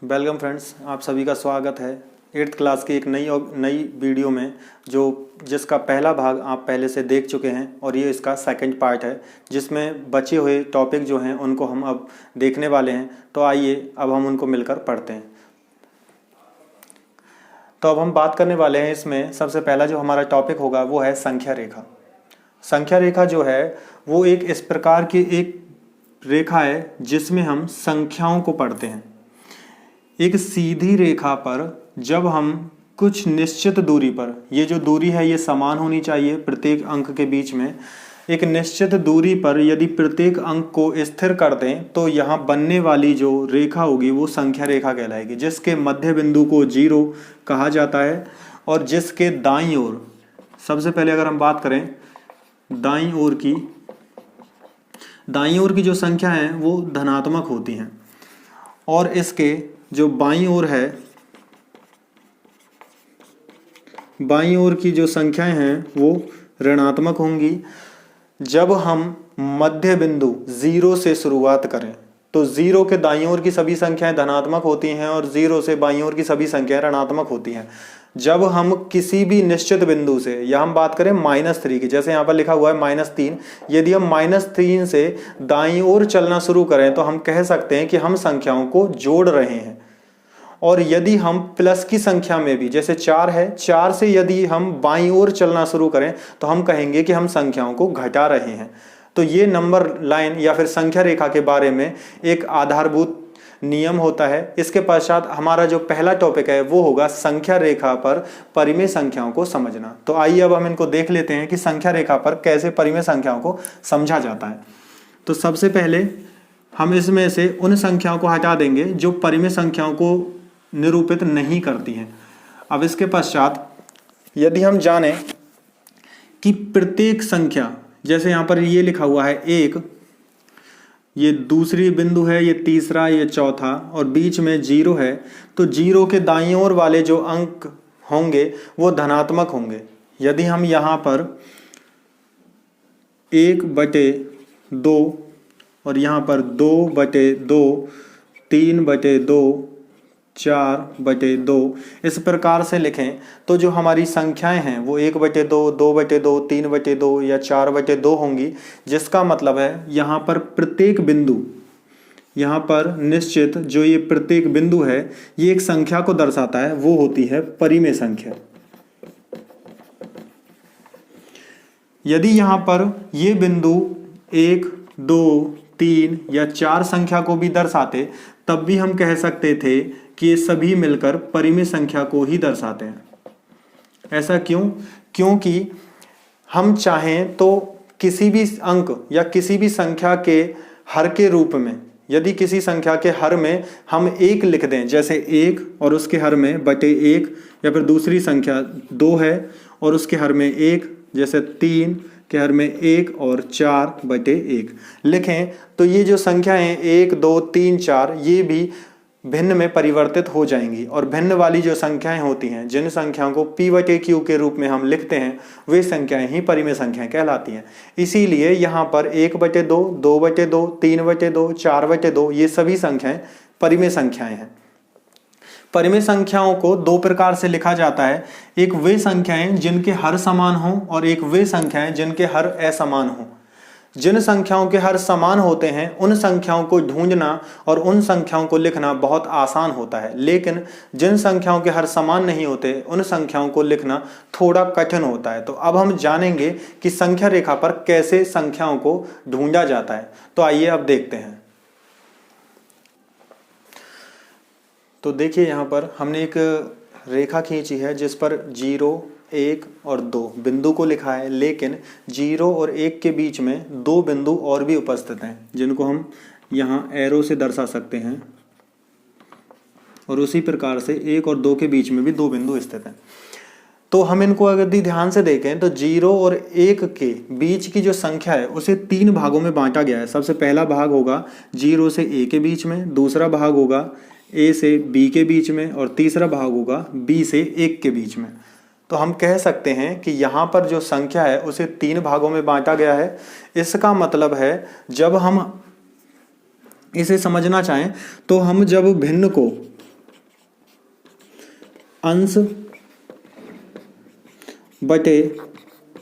Welcome friends, आप सभी का स्वागत है 8th क्लास की एक नई वीडियो में जिसका पहला भाग आप पहले से देख चुके हैं और ये इसका सेकंड पार्ट है जिसमें बचे हुए टॉपिक जो हैं उनको हम अब देखने वाले हैं। तो आइए अब हम उनको मिलकर पढ़ते हैं। तो अब हम बात करने वाले हैं इसमें सबसे पहला जो हमारा टॉपिक होगा वो है संख्या रेखा। संख्या रेखा जो है वो एक इस प्रकार की एक रेखा है जिसमें हम संख्याओं को पढ़ते हैं। एक सीधी रेखा पर जब हम कुछ निश्चित दूरी पर, ये जो दूरी है ये समान होनी चाहिए प्रत्येक अंक के बीच में, एक निश्चित दूरी पर यदि प्रत्येक अंक को स्थिर कर दें तो यहाँ बनने वाली जो रेखा होगी वो संख्या रेखा कहलाएगी, जिसके मध्य बिंदु को 0 कहा जाता है और जिसके दाईं ओर, सबसे पहले अगर हम बात करें दाईं ओर की जो संख्या है वो धनात्मक होती हैं और इसके जो बाईं ओर है, बाईं ओर की जो संख्याएं हैं वो ऋणात्मक होंगी। जब हम मध्य बिंदु 0 से शुरुआत करें तो 0 के दाईं ओर की सभी संख्याएं धनात्मक होती हैं और 0 से बाईं ओर की सभी संख्याएं ऋणात्मक होती हैं। जब हम किसी भी निश्चित बिंदु से, या हम बात करें -3 की, जैसे यहाँ पर लिखा हुआ है -3, यदि हम -3 से दाईं ओर चलना शुरू करें तो हम कह सकते हैं कि हम संख्याओं को जोड़ रहे हैं। और यदि हम प्लस की संख्या में भी, जैसे 4 है, 4 से यदि हम बाईं ओर चलना शुरू करें तो हम कहेंगे कि हम संख्याओं को घटा रहे हैं। तो ये नंबर लाइन या फिर संख्या रेखा के बारे में एक आधारभूत नियम होता है। इसके पश्चात हमारा जो पहला टॉपिक है वो होगा संख्या रेखा पर परिमेय संख्याओं को समझना। तो आइए अब हम इनको देख लेते हैं कि संख्या रेखा पर कैसे परिमेय संख्याओं को समझा जाता है। तो सबसे पहले हम इसमें से उन संख्याओं को हटा देंगे जो परिमेय संख्याओं को निरूपित नहीं करती हैं। अब इसके पश्चात यदि हम जानें कि प्रत्येक संख्या, जैसे यहाँ पर ये लिखा हुआ है 1, ये दूसरी बिंदु है, ये तीसरा, ये चौथा और बीच में 0 है, तो 0 के दाईं ओर वाले जो अंक होंगे वो धनात्मक होंगे। यदि हम यहाँ पर 1/2 और यहाँ पर 2/2, 3/2, 4/2 इस प्रकार से लिखें तो जो हमारी संख्याएं हैं वो 1/2, 2/2, 3/2 या 4/2 होंगी, जिसका मतलब है यहाँ पर प्रत्येक बिंदु, यहाँ पर निश्चित जो ये प्रत्येक बिंदु है ये एक संख्या को दर्शाता है, वो होती है परिमेय संख्या। यदि यहाँ पर ये बिंदु 1, 2, 3 या 4 संख्या को भी दर्शाते तब भी हम कह सकते थे कि ये सभी मिलकर परिमेय संख्या को ही दर्शाते हैं। ऐसा क्यों? क्योंकि हम चाहें तो किसी भी अंक या किसी भी संख्या के हर के रूप में, यदि किसी संख्या के हर में हम 1 लिख दें, जैसे 1 और उसके हर में /1, या फिर दूसरी संख्या 2 है और उसके हर में 1, जैसे 3 के हर में 1 और 4/1 लिखें, तो ये जो संख्याएं 1, 2, 3, 4 ये भी भिन्न में परिवर्तित हो जाएंगी। और भिन्न वाली जो संख्याएं होती हैं, जिन संख्याओं को p/q के रूप में हम लिखते हैं, वे संख्याएं ही परिमेय संख्याएं कहलाती हैं। इसीलिए यहाँ पर 1/2, 2/2, 3/2, 4/2 ये सभी संख्याएं परिमेय संख्याएं हैं। परिमेय संख्याओं को 2 प्रकार से लिखा जाता है। एक वे संख्याएं जिनके हर समान हों और एक वे संख्याएं जिनके हर असमान हों। जिन संख्याओं के हर समान होते हैं उन संख्याओं को ढूंढना और उन संख्याओं को लिखना बहुत आसान होता है, लेकिन जिन संख्याओं के हर समान नहीं होते उन संख्याओं को लिखना थोड़ा कठिन होता है। तो अब हम जानेंगे कि संख्या रेखा पर कैसे संख्याओं को ढूंढा जाता है। तो आइए अब देखते हैं। तो देखिए यहाँ पर हमने एक रेखा खींची है जिस पर 0, 1 और 2 बिंदु को लिखा है, लेकिन 0 और 1 के बीच में 2 बिंदु और भी उपस्थित हैं जिनको हम यहाँ एरो से दर्शा सकते हैं, और उसी प्रकार से 1 और 2 के बीच में भी 2 बिंदु स्थित हैं। तो हम इनको अगर ध्यान से देखें तो 0 और 1 के बीच की जो संख्या है उसे 3 भागों में बांटा गया है। सबसे पहला भाग होगा 0 से a के बीच में, दूसरा भाग होगा a से b के बीच में और तीसरा भाग होगा b से 1 के बीच में। तो हम कह सकते हैं कि यहाँ पर जो संख्या है उसे 3 भागों में बांटा गया है। इसका मतलब है जब हम इसे समझना चाहें तो हम जब भिन्न को अंश बटे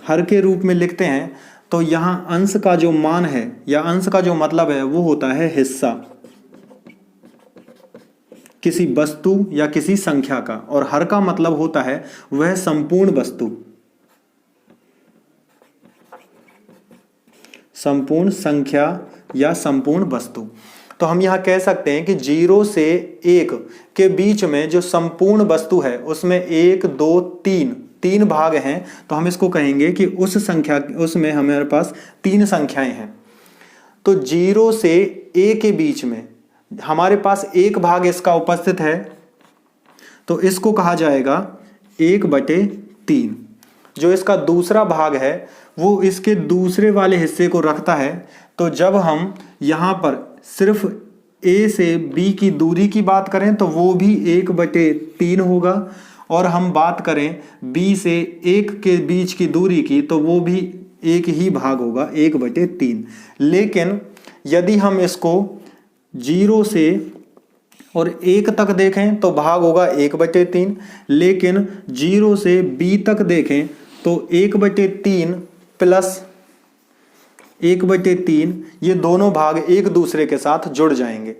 हर के रूप में लिखते हैं तो यहाँ अंश का जो मान है या अंश का जो मतलब है वो होता है हिस्सा किसी वस्तु या किसी संख्या का, और हर का मतलब होता है वह संपूर्ण वस्तु, संपूर्ण संख्या या संपूर्ण वस्तु। तो हम यहां कह सकते हैं कि 0 से 1 के बीच में जो संपूर्ण वस्तु है उसमें 1 2 तीन भाग हैं, तो हम इसको कहेंगे कि उस संख्या उसमें हमारे पास 3 संख्याएं हैं। तो 0 से a के बीच में हमारे पास 1 भाग इसका उपस्थित है, तो इसको कहा जाएगा 1/3। जो इसका दूसरा भाग है वो इसके दूसरे वाले हिस्से को रखता है। तो जब हम यहाँ पर सिर्फ a से b की दूरी की बात करें तो वो भी 1/3 होगा, और हम बात करें b से 1 के बीच की दूरी की तो वो भी एक ही भाग होगा 1/3। लेकिन यदि हम इसको 0 से और 1 तक देखें तो भाग होगा 1/3, लेकिन 0 से b तक देखें तो 1/3 प्लस 1/3 ये दोनों भाग एक दूसरे के साथ जुड़ जाएंगे।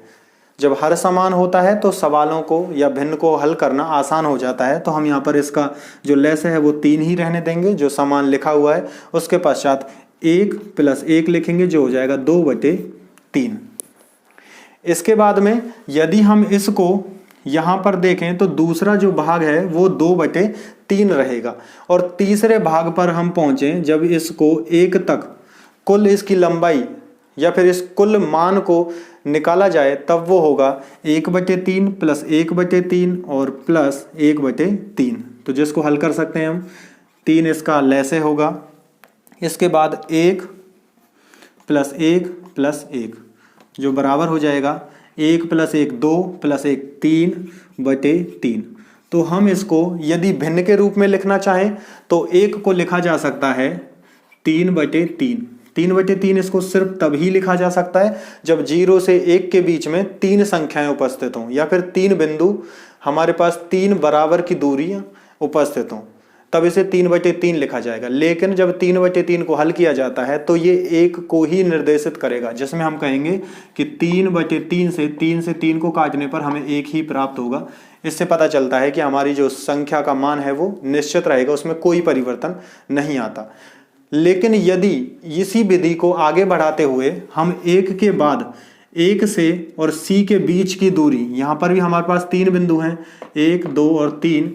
जब हर समान होता है तो सवालों को या भिन्न को हल करना आसान हो जाता है। तो हम यहाँ पर इसका जो लेस है वो 3 ही रहने देंगे, जो समान लिखा हुआ है उसके पश्चात 1 + 1 लिखेंगे जो हो जाएगा 2/3। इसके बाद में यदि हम इसको यहाँ पर देखें तो दूसरा जो भाग है वो 2/3 रहेगा, और तीसरे भाग पर हम पहुँचे जब इसको 1 तक कुल इसकी लंबाई या फिर इस कुल मान को निकाला जाए तब वो होगा 1/3 + 1/3 और प्लस 1/3। तो जिसको हल कर सकते हैं हम, 3 इसका लैसे होगा। इसके बाद 1 + 1 + 1 जो बराबर हो जाएगा 1 + 1 2 + 1 3/3। तो हम इसको यदि भिन्न के रूप में लिखना चाहें तो 1 को लिखा जा सकता है 3/3। 3/3 इसको सिर्फ तभी लिखा जा सकता है जब 0 से 1 के बीच में 3 संख्याएं उपस्थित हों या फिर 3 बिंदु हमारे पास 3 बराबर की दूरियां उपस्थित हों, तब इसे 3/3 लिखा जाएगा। लेकिन जब 3/3 को हल किया जाता है तो ये 1 को ही निर्देशित करेगा, जिसमें हम कहेंगे कि 3/3 से 3 को काटने पर हमें 1 ही प्राप्त होगा। इससे पता चलता है कि हमारी जो संख्या का मान है वो निश्चित रहेगा, उसमें कोई परिवर्तन नहीं आता। लेकिन यदि इसी विधि को आगे बढ़ाते हुए हम 1 के बाद 1 से और c के बीच की दूरी, यहाँ पर भी हमारे पास 3 बिंदु हैं 1 2 और 3,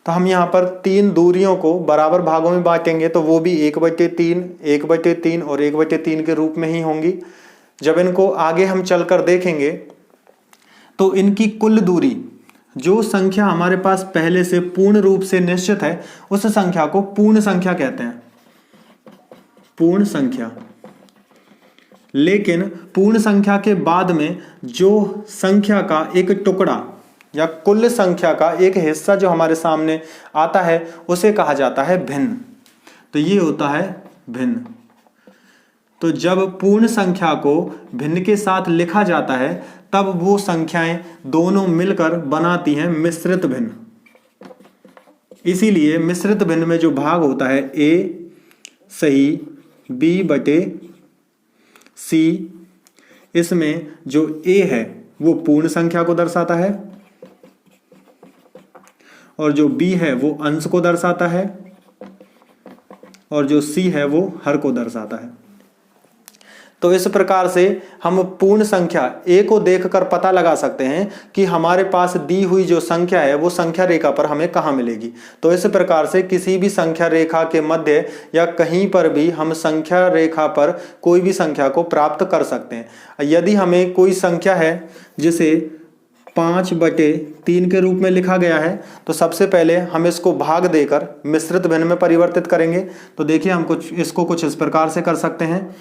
तो हम यहाँ पर 3 दूरियों को बराबर भागों में बांटेंगे तो वो भी 1/3 1/3 और 1/3 के रूप में ही होंगी। जब इनको आगे हम चलकर देखेंगे तो इनकी कुल दूरी, जो संख्या हमारे पास पहले से पूर्ण रूप से निश्चित है उस संख्या को पूर्ण संख्या कहते हैं, पूर्ण संख्या। लेकिन पूर्ण संख्या के बाद में जो संख्या का एक टुकड़ा या कुल संख्या का एक हिस्सा जो हमारे सामने आता है उसे कहा जाता है भिन्न। तो ये होता है भिन्न। तो जब पूर्ण संख्या को भिन्न के साथ लिखा जाता है तब वो संख्याएं दोनों मिलकर बनाती हैं मिश्रित भिन्न। इसीलिए मिश्रित भिन्न में जो भाग होता है a सही b/c, इसमें जो a है वो पूर्ण संख्या को दर्शाता है और जो b है वो अंश को दर्शाता है और जो c है वो हर को दर्शाता है। तो इस प्रकार से हम पूर्ण संख्या a को देखकर पता लगा सकते हैं कि हमारे पास दी हुई जो संख्या है वो संख्या रेखा पर हमें कहाँ मिलेगी। तो इस प्रकार से किसी भी संख्या रेखा के मध्य या कहीं पर भी हम संख्या रेखा पर कोई भी संख्या को प्राप्त कर सकते हैं। यदि हमें कोई संख्या है जिसे 5/3 के रूप में लिखा गया है तो सबसे पहले हम इसको भाग देकर मिश्रित भिन्न में परिवर्तित करेंगे। तो देखिए हम इसको कुछ इस प्रकार से कर सकते हैं।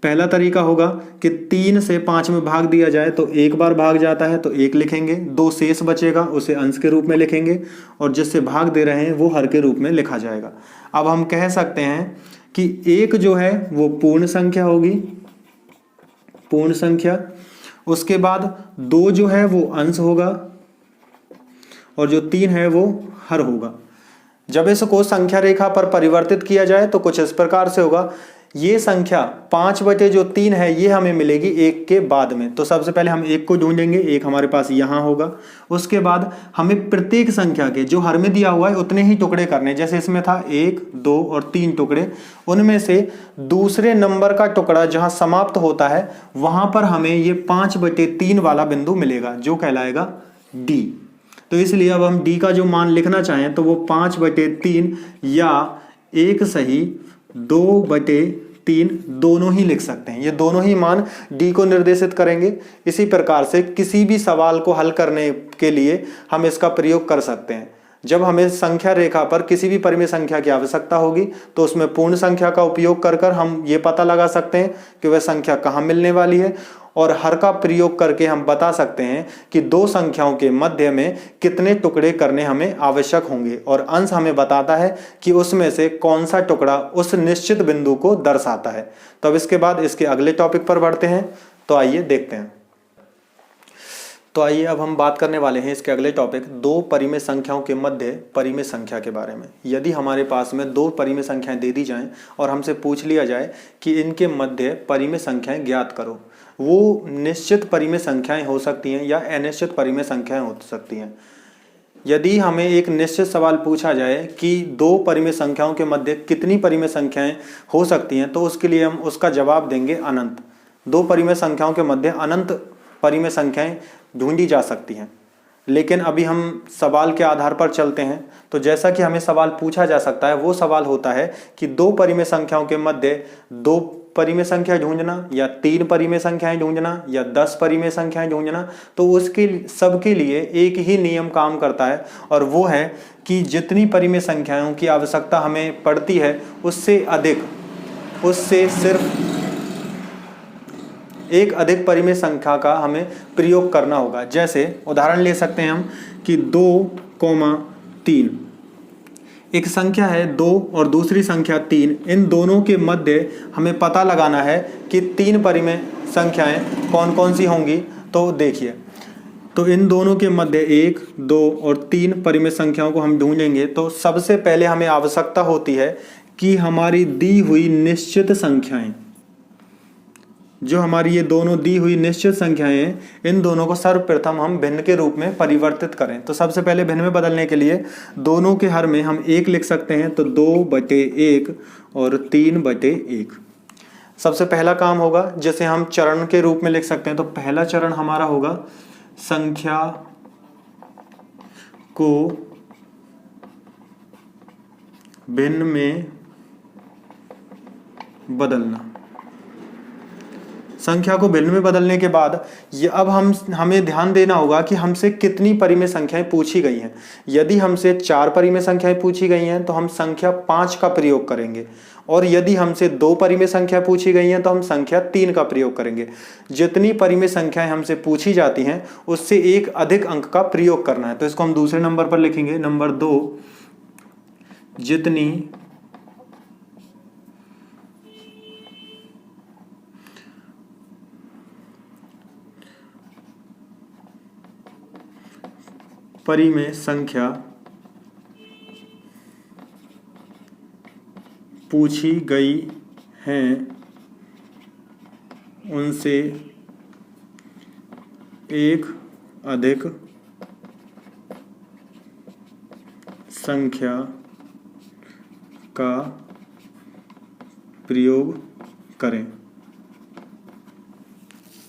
पहला तरीका होगा कि 3 से 5 में भाग दिया जाए तो एक बार भाग जाता है तो 1 लिखेंगे, 2 शेष बचेगा उसे अंश के रूप में लिखेंगे और जिससे भाग दे रहे हैं वो हर के रूप में लिखा जाएगा। अब हम कह सकते हैं कि 1 जो है वो पूर्ण संख्या होगी, पूर्ण संख्या। उसके बाद 2 जो है वो अंश होगा और जो 3 है वो हर होगा। जब इसको संख्या रेखा पर परिवर्तित किया जाए तो कुछ इस प्रकार से होगा। ये संख्या 5/3 है, ये हमें मिलेगी 1 के बाद में। तो सबसे पहले हम 1 को ढूंढेंगे, 1 हमारे पास यहाँ होगा। उसके बाद हमें प्रत्येक संख्या के जो हर में दिया हुआ है उतने ही टुकड़े करने, जैसे इसमें था 1, 2 और 3 टुकड़े, उनमें से दूसरे नंबर का टुकड़ा जहां समाप्त होता है वहां पर हमें ये 5/3 वाला बिंदु मिलेगा, जो कहलाएगा डी। तो इसलिए अब हम डी का जो मान लिखना चाहें तो वो 5/3 या 1 सही 2/3 दोनों ही लिख सकते हैं। ये दोनों ही मान डी को निर्देशित करेंगे। इसी प्रकार से किसी भी सवाल को हल करने के लिए हम इसका प्रयोग कर सकते हैं। जब हमें संख्या रेखा पर किसी भी परिमेय संख्या की आवश्यकता होगी तो उसमें पूर्ण संख्या का उपयोग कर हम ये पता लगा सकते हैं कि वह संख्या कहाँ मिलने वाली है, और हर का प्रयोग करके हम बता सकते हैं कि दो संख्याओं के मध्य में कितने टुकड़े करने हमें आवश्यक होंगे, और अंश हमें बताता है कि उसमें से कौन सा टुकड़ा उस निश्चित बिंदु को दर्शाता है। तो अब इसके बाद इसके अगले टॉपिक पर बढ़ते हैं। तो आइए देखते हैं। तो आइए अब हम बात करने वाले हैं इसके अगले टॉपिक दो परिमेय संख्याओं के मध्य परिमेय संख्या के बारे में। यदि हमारे पास में दो परिमेय संख्याएं दे दी जाएं और हमसे पूछ लिया जाए कि इनके मध्य परिमेय संख्याएं ज्ञात करो, वो निश्चित परिमेय संख्याएं हो सकती हैं या अनिश्चित परिमेय संख्याएं हो सकती हैं। यदि हमें एक निश्चित सवाल पूछा जाए कि दो परिमेय संख्याओं के मध्य कितनी परिमेय संख्याएं हो सकती हैं, तो उसके लिए हम उसका जवाब देंगे अनंत। दो परिमेय संख्याओं के मध्य अनंत परिमेय संख्याएं ढूंढी जा सकती हैं। लेकिन अभी हम सवाल के आधार पर चलते हैं। तो जैसा कि हमें सवाल पूछा जा सकता है वो सवाल होता है कि दो परिमेय संख्याओं के मध्य दो परिमेय संख्या ढूंढना या तीन परिमेय संख्याएं ढूंढना या 10 परिमेय संख्याएं ढूंढना। तो उसके सबके लिए एक ही नियम काम करता है, और वो है कि जितनी परिमेय संख्याओं की आवश्यकता हमें पड़ती है उससे सिर्फ एक अधिक परिमेय संख्या का हमें प्रयोग करना होगा। जैसे उदाहरण ले सकते हैं हम कि 2,3 एक संख्या है 2 और दूसरी संख्या 3, इन दोनों के मध्य हमें पता लगाना है कि तीन परिमेय संख्याएं कौन कौन सी होंगी। तो देखिए, तो इन दोनों के मध्य 1, 2 और 3 परिमेय संख्याओं को हम ढूंढेंगे। तो सबसे पहले हमें आवश्यकता होती है कि हमारी दी हुई निश्चित संख्याएं, जो हमारी ये दोनों दी हुई निश्चित संख्याएं हैं, इन दोनों को सर्वप्रथम हम भिन्न के रूप में परिवर्तित करें। तो सबसे पहले भिन्न में बदलने के लिए दोनों के हर में हम 1 लिख सकते हैं। तो 2/1 और 3/1 सबसे पहला काम होगा, जिसे हम चरण के रूप में लिख सकते हैं। तो पहला चरण हमारा होगा संख्या को भिन्न में बदलना। संख्या को भिन्न में बदलने के बाद ये अब हमें ध्यान देना होगा कि हमसे कितनी परिमेय संख्याएं पूछी गई हैं। यदि हमसे 4 परिमेय संख्याएं पूछी गई हैं तो हम संख्या 5 का प्रयोग करेंगे, और यदि हमसे 2 परिमेय संख्या पूछी गई हैं तो हम संख्या 3 का प्रयोग करेंगे। जितनी परिमेय संख्याएं हमसे पूछी जाती हैं उससे एक अधिक अंक का प्रयोग करना है। तो इसको हम दूसरे नंबर पर लिखेंगे। नंबर 2, जितनी परिमेय संख्या पूछी गई हैं उनसे एक अधिक संख्या का प्रयोग करें।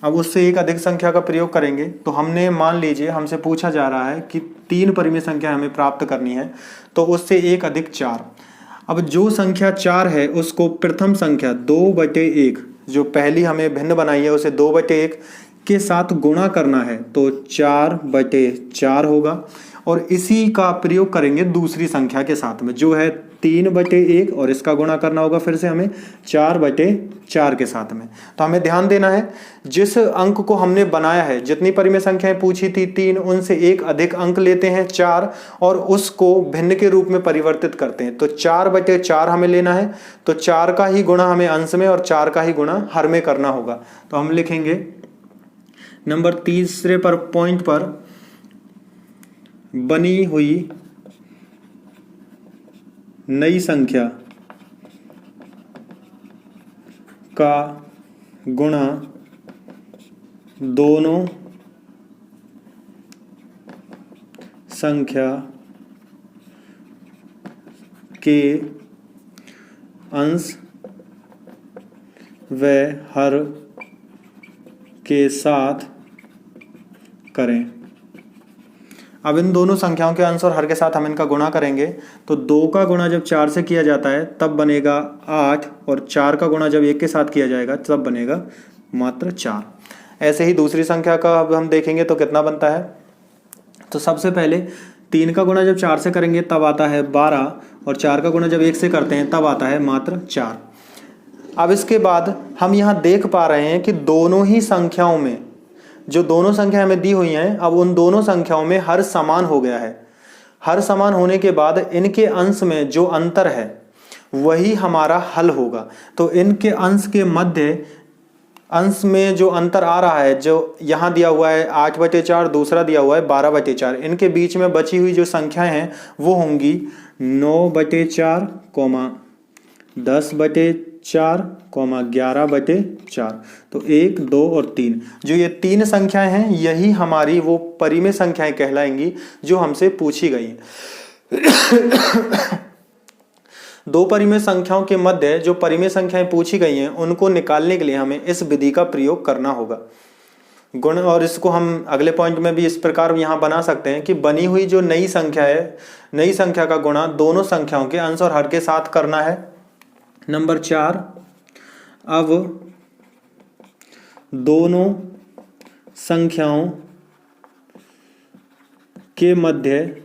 अब उससे एक अधिक संख्या का प्रयोग करेंगे तो हमने, मान लीजिए हमसे पूछा जा रहा है कि 3 परिमेय संख्या हमें प्राप्त करनी है, तो उससे 1 अधिक 4। अब जो संख्या 4 है उसको प्रथम संख्या 2/1, जो पहली हमें भिन्न बनाई है, उसे 2/1 के साथ गुणा करना है। तो 4/4 होगा, और इसी का प्रयोग करेंगे दूसरी संख्या के साथ में, जो है 3/1, और इसका गुणा करना होगा फिर से हमें 4/4 के साथ में। तो हमें ध्यान देना है, जिस अंक को हमने बनाया है, जितनी परिमेय संख्याएं पूछी थी 3, उनसे एक अधिक अंक लेते हैं 4, और उसको भिन्न के रूप में परिवर्तित करते हैं। तो 4/4 हमें लेना है, तो 4 का ही गुणा हमें अंश में और 4 का ही गुणा हर में करना होगा। तो हम लिखेंगे नंबर तीसरे पर पॉइंट पर बनी हुई नई संख्या का गुणा दोनों संख्या के अंश व हर के साथ करें। अब इन दोनों संख्याओं के अंश और हर के साथ हम इनका गुणा करेंगे तो 2 का गुणा जब 4 से किया जाता है तब बनेगा 8 और 4 का गुणा जब 1 के साथ किया जाएगा तब बनेगा मात्र 4। ऐसे ही दूसरी संख्या का अब हम देखेंगे तो कितना बनता है। तो सबसे पहले 3 का गुणा जब 4 से करेंगे तब आता है 12 और 4 का गुणा जब 1 से करते हैं तब आता है मात्र 4। अब इसके बाद हम यहाँ देख पा रहे हैं कि दोनों ही संख्याओं में जो दोनों संख्या हमें दी हुई हैं अब उन दोनों संख्याओं में हर समान हो गया है। हर समान होने के बाद इनके अंश में जो अंतर है वही हमारा हल होगा। तो इनके अंश के मध्य अंश में जो अंतर आ रहा है जो यहाँ दिया हुआ है 8/4, दूसरा दिया हुआ है 12/4, इनके बीच में बची हुई जो संख्याएं हैं वो होंगी 9/4, 10/4, 11/4। तो 1, 2 और 3 जो ये 3 संख्याएं हैं यही हमारी वो परिमेय संख्याएं कहलाएंगी जो हमसे पूछी गई हैं। दो परिमेय संख्याओं के मध्य जो परिमेय संख्याएं पूछी गई हैं उनको निकालने के लिए हमें इस विधि का प्रयोग करना होगा। गुण और इसको हम अगले पॉइंट में भी इस प्रकार यहाँ बना सकते हैं कि बनी हुई जो नई संख्या है, नई संख्या का गुणा दोनों संख्याओं के अंश और हर के साथ करना है। नंबर 4, अब दोनों संख्याओं के मध्य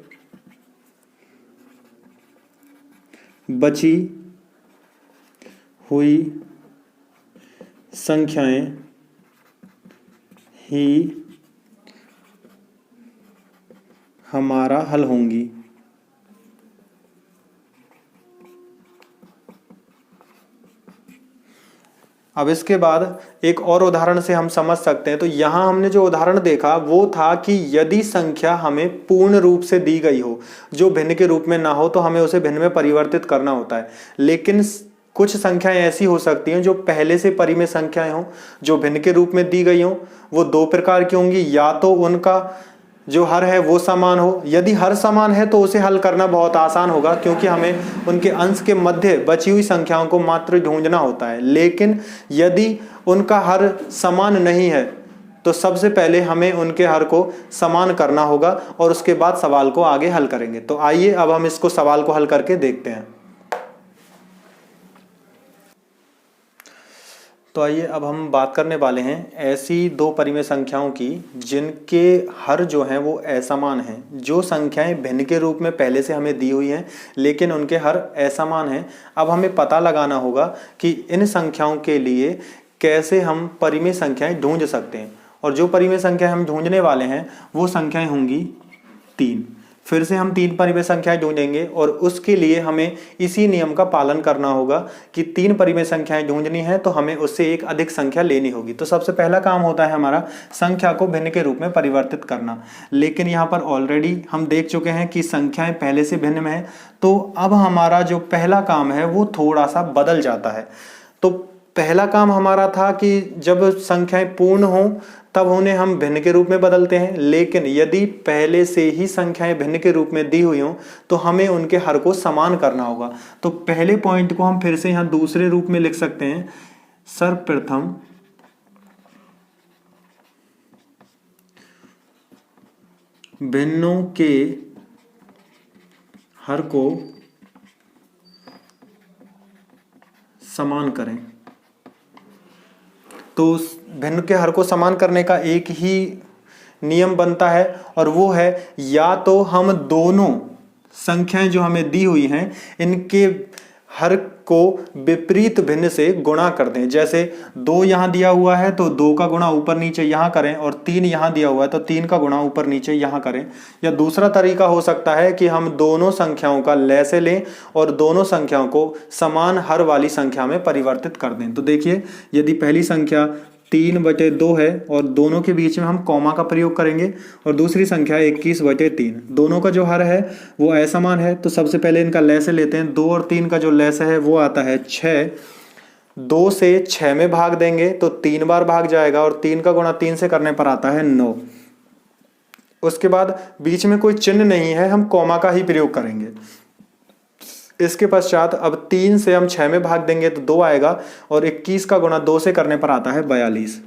बची हुई संख्याएं ही हमारा हल होंगी। अब इसके बाद एक और उदाहरण से हम समझ सकते हैं। तो यहाँ हमने जो उदाहरण देखा वो था कि यदि संख्या हमें पूर्ण रूप से दी गई हो, जो भिन्न के रूप में ना हो, तो हमें उसे भिन्न में परिवर्तित करना होता है। लेकिन कुछ संख्याएं ऐसी हो सकती हैं जो पहले से परिमेय संख्याएं हों, जो भिन्न के रूप में दी गई हों। वो 2 प्रकार की होंगी, या तो उनका जो हर है वो समान हो। यदि हर समान है तो उसे हल करना बहुत आसान होगा क्योंकि हमें उनके अंश के मध्य बची हुई संख्याओं को मात्र ढूंढना होता है। लेकिन यदि उनका हर समान नहीं है तो सबसे पहले हमें उनके हर को समान करना होगा और उसके बाद सवाल को आगे हल करेंगे। तो आइए अब हम इसको सवाल को हल करके देखते हैं। तो आइए अब हम बात करने वाले हैं ऐसी 2 परिमेय संख्याओं की जिनके हर जो हैं वो असमान हैं। जो संख्याएं भिन्न के रूप में पहले से हमें दी हुई हैं लेकिन उनके हर असमान हैं। अब हमें पता लगाना होगा कि इन संख्याओं के लिए कैसे हम परिमेय संख्याएं ढूंढ सकते हैं। और जो परिमेय संख्याएं हम ढूंढने वाले हैं वो संख्याएं होंगी 3। फिर से हम 3 परिमेय संख्याएं ढूंढेंगे और उसके लिए हमें इसी नियम का पालन करना होगा कि 3 परिमेय संख्याएं ढूंढनी है तो हमें उससे एक अधिक संख्या लेनी होगी। तो सबसे पहला काम होता है हमारा संख्या को भिन्न के रूप में परिवर्तित करना। लेकिन यहाँ पर ऑलरेडी हम देख चुके हैं कि संख्याएं पहले से भिन्न में है, तो अब हमारा जो पहला काम है वो थोड़ा सा बदल जाता है। तो पहला काम हमारा था कि जब संख्याएं पूर्ण हों तब उन्हें हम भिन्न के रूप में बदलते हैं। लेकिन यदि पहले से ही संख्याएं भिन्न के रूप में दी हुई हों तो हमें उनके हर को समान करना होगा। तो पहले पॉइंट को हम फिर से यहाँ दूसरे रूप में लिख सकते हैं। सर्वप्रथम भिन्नों के हर को समान करें। तो भिन्न के हर को समान करने का एक ही नियम बनता है और वो है या तो हम दोनों संख्याएं जो हमें दी हुई हैं इनके हर को विपरीत भिन्न से गुणा कर दें। जैसे 2 यहाँ दिया हुआ है तो 2 का गुणा ऊपर नीचे यहाँ करें और 3 यहाँ दिया हुआ है तो 3 का गुणा ऊपर नीचे यहाँ करें। या दूसरा तरीका हो सकता है कि हम दोनों संख्याओं का लय लें और दोनों संख्याओं को समान हर वाली संख्या में परिवर्तित कर दें। तो देखिए, यदि पहली संख्या 3/2 है और दोनों के बीच में हम कॉमा का प्रयोग करेंगे और दूसरी संख्या 21/3। दोनों का जो हर है वो असमान है, तो सबसे पहले इनका लैसे लेते हैं। 2 और 3 का जो लैसे है वो आता है 6। 2 से 6 में भाग देंगे तो 3 बार भाग जाएगा और 3 का गुणा 3 से करने पर आता है 9। उसके बाद बीच में कोई चिन्ह नहीं है, हम कॉमा का ही प्रयोग करेंगे। इसके पश्चात अब 3 से हम 6 में भाग देंगे तो 2 आएगा और 21 का गुणा 2 से करने पर आता है 42।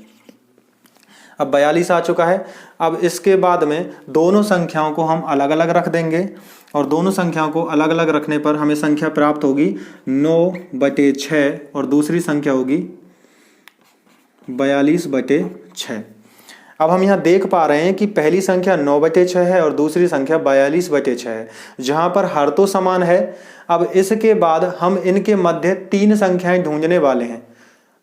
अब 42 आ चुका है। अब इसके बाद में दोनों संख्याओं को हम अलग अलग रख देंगे और दोनों संख्याओं को अलग अलग रखने पर हमें संख्या प्राप्त होगी 9/6 और दूसरी संख्या होगी 42/6। अब हम यहाँ देख पा रहे हैं कि पहली संख्या 9/6 है और दूसरी संख्या 42/6 है, जहाँ पर हर तो समान है। अब इसके बाद हम इनके मध्य 3 संख्याएं ढूंढने वाले हैं।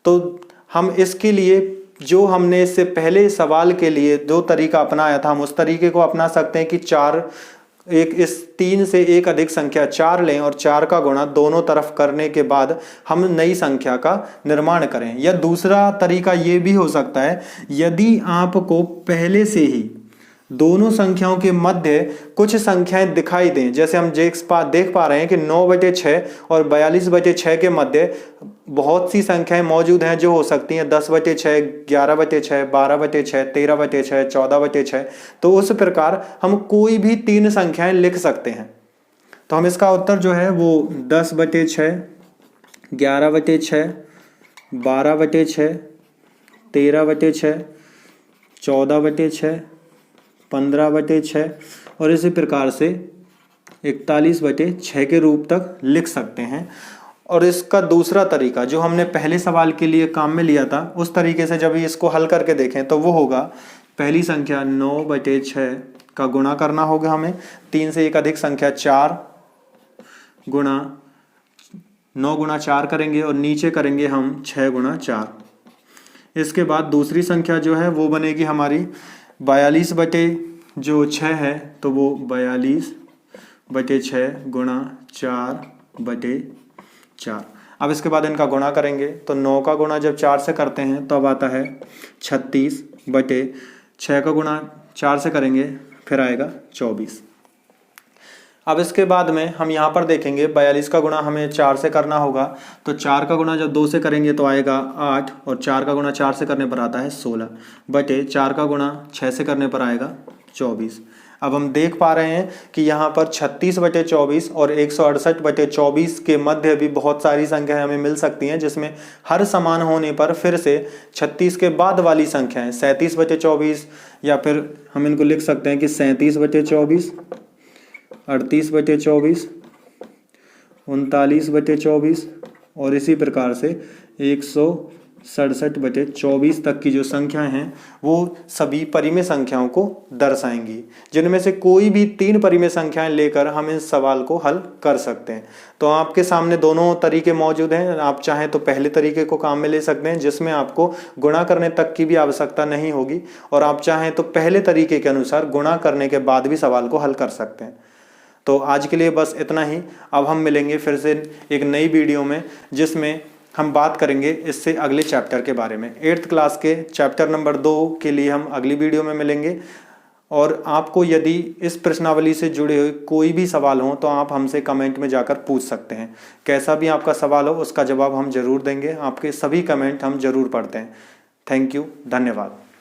तो हम इसके लिए जो हमने इससे पहले सवाल के लिए जो तरीका अपनाया था, हम उस तरीके को अपना सकते हैं कि इस 3 से एक अधिक संख्या 4 लें और 4 का गुणा दोनों तरफ करने के बाद हम नई संख्या का निर्माण करें। या दूसरा तरीका ये भी हो सकता है, यदि आपको पहले से ही दोनों संख्याओं के मध्य कुछ संख्याएं दिखाई दें, जैसे हम देख पा रहे हैं कि 9/6 और 42/6 के मध्य बहुत सी संख्याएं मौजूद हैं जो हो सकती हैं 10/6, 11/6, 12/6, 13/6, 14/6। तो उस प्रकार हम कोई भी 3 संख्याएं लिख सकते हैं। तो हम इसका उत्तर जो है वो 10/6, 11/6, 12/6, 13/6, 14/6, 15/6 और इसी प्रकार से 41/6 के रूप तक लिख सकते हैं। और इसका दूसरा तरीका जो हमने पहले सवाल के लिए काम में लिया था, उस तरीके से जब इसको हल करके देखें तो वो होगा, पहली संख्या 9/6 का गुणा करना होगा हमें 3 से एक अधिक संख्या 4 गुणा 9 गुणा 4 करेंगे और नीचे करेंगे हम 6 गुणा 4। इसके बाद दूसरी संख्या जो है वो बनेगी हमारी 42/6 है, तो वो 42/6 गुणा 4/4। अब इसके बाद इनका गुणा करेंगे तो 9 का गुणा जब 4 से करते हैं तो अब आता है 36/6 का गुणा 4 से करेंगे फिर आएगा 24। अब इसके बाद में हम यहाँ पर देखेंगे 42 का गुणा हमें 4 से करना होगा, तो 4 का गुणा जब 2 से करेंगे तो आएगा 8 और 4 का गुणा 4 से करने पर आता है 16/4 का गुणा 6 से करने पर आएगा 24। अब हम देख पा रहे हैं कि यहाँ पर 36/24 और 168/24 के मध्य भी बहुत सारी संख्याएं हमें मिल सकती हैं, जिसमें हर समान होने पर फिर से 36 के बाद वाली संख्याएं 37/24 या फिर हम इनको लिख सकते हैं कि 37/24, 38/24, 39/24 और इसी प्रकार से 167/24 तक की जो संख्याएं हैं वो सभी परिमेय संख्याओं को दर्शाएंगी, जिनमें से कोई भी 3 परिमेय संख्याएं लेकर हम इस सवाल को हल कर सकते हैं। तो आपके सामने दोनों तरीके मौजूद हैं। आप चाहें तो पहले तरीके को काम में ले सकते हैं, जिसमें आपको गुणा करने तक की भी आवश्यकता नहीं होगी, और आप चाहें तो पहले तरीके के अनुसार गुणा करने के बाद भी सवाल को हल कर सकते हैं। तो आज के लिए बस इतना ही। अब हम मिलेंगे फिर से एक नई वीडियो में, जिसमें हम बात करेंगे इससे अगले चैप्टर के बारे में। 8th क्लास के चैप्टर नंबर 2 के लिए हम अगली वीडियो में मिलेंगे। और आपको यदि इस प्रश्नावली से जुड़े हुए कोई भी सवाल हो तो आप हमसे कमेंट में जाकर पूछ सकते हैं। कैसा भी आपका सवाल हो उसका जवाब हम जरूर देंगे। आपके सभी कमेंट हम जरूर पढ़ते हैं। थैंक यू, धन्यवाद।